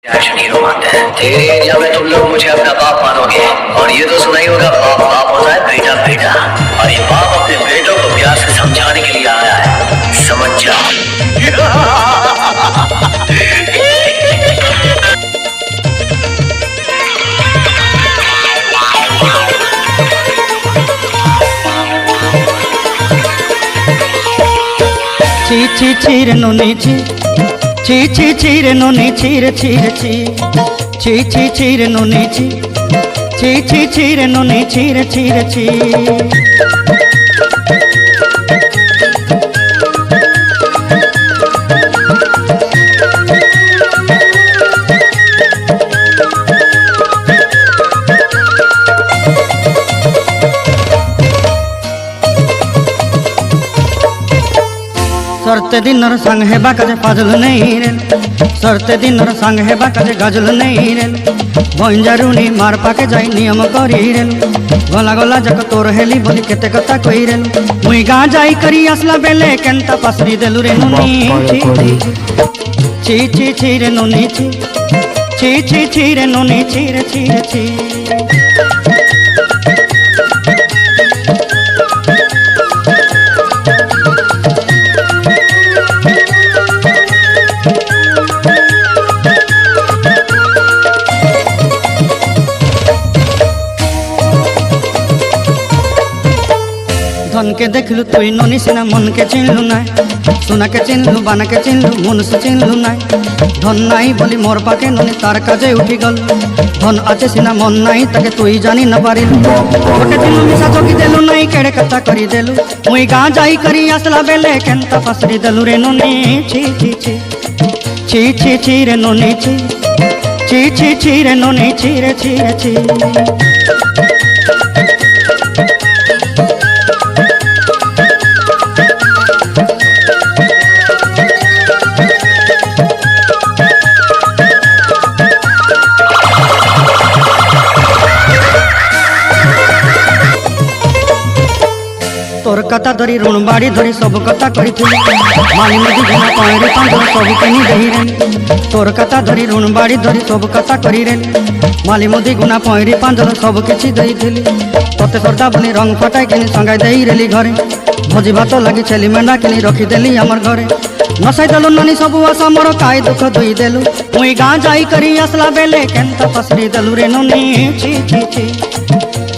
Action hero मानते हैं। तेरे एरिया में तुम लोग मुझे अपना बाप मानोगे और ये तो सुना ही होगा, बाप बाप होता है, बेटा बेटा। और ये बाप अपने बेटों को प्यार से समझाने के लिए आया है, समझ जाओ। ची ची चीर नोनी ची ची ची चीर नोनी चीर चीर ची ची ची चीर नोनी ची ची ची चीर नोनी चीर चीर ची। सरते दिनर संग हेबा काजे पाजल नहीं रे, सरते दिनर संग हेबा काजे गाजल नहीं रे। भंजारुनी मार पाके जाई नियम करी रे, गला गला जक तोर हेली बोली केते कथा कही रे। मुई गाँ जाई करी आसला बेले केंता पासरी देलु रे नुनी ची ची ची रे नुनी ची ची ची ची रे नुनी ची रे ची रे ची। धन के देखलु तुई नोनी सिना मन के चिन्हलु ना, सुना के चिन्हलु बाना के चिन्हलु मन से चिन्हलु ना। धन नाई बोली मोर पाके नोनी तार काजे उठी गल, धन आचे सिना मन नाई ताके तुई जानी न पारिलु। गोटे दिन मिसा जोगी देलु नाई केड़े कथा करी देलु, मुई गाँ जाई करी आसला बेले केंता पासरी देलु रे नोनी ची ची ची ची ची ची रे नोनी ची ची ची ची रे नोनी ची रे ची रे ची। तोर कथा धरी ऋण बाड़ी धरी सब कथा कही मानी मुदी गुना पैरी पांडल सब किनी दही रे। तोर कथा धरी ऋण बाड़ी धरी सब कथा करी रे, माली मुदी गुना पैरी पांडल सब किछि दही थिली। तोते सरदा बनी रंग फटाई किनी संगाई देई रेली घरे, भोजी भात लगी छेली मेंढा किनी रखी देली हमर घरे। नसाई देलु नानी सब आशा मोर काय दुख दुई देलु, मुई गाँ जाई करी आसला बेले केंता पसरी देलु रे नोनी ची ची ची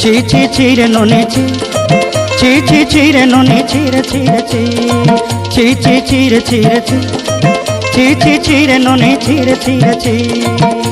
ची ची ची रे नोनी ची ची ची ची रे नोनी ची रे ची रे ची ची ची ची रे ची रे ची ची ची ची रे नोनी ची रे ची रे ची।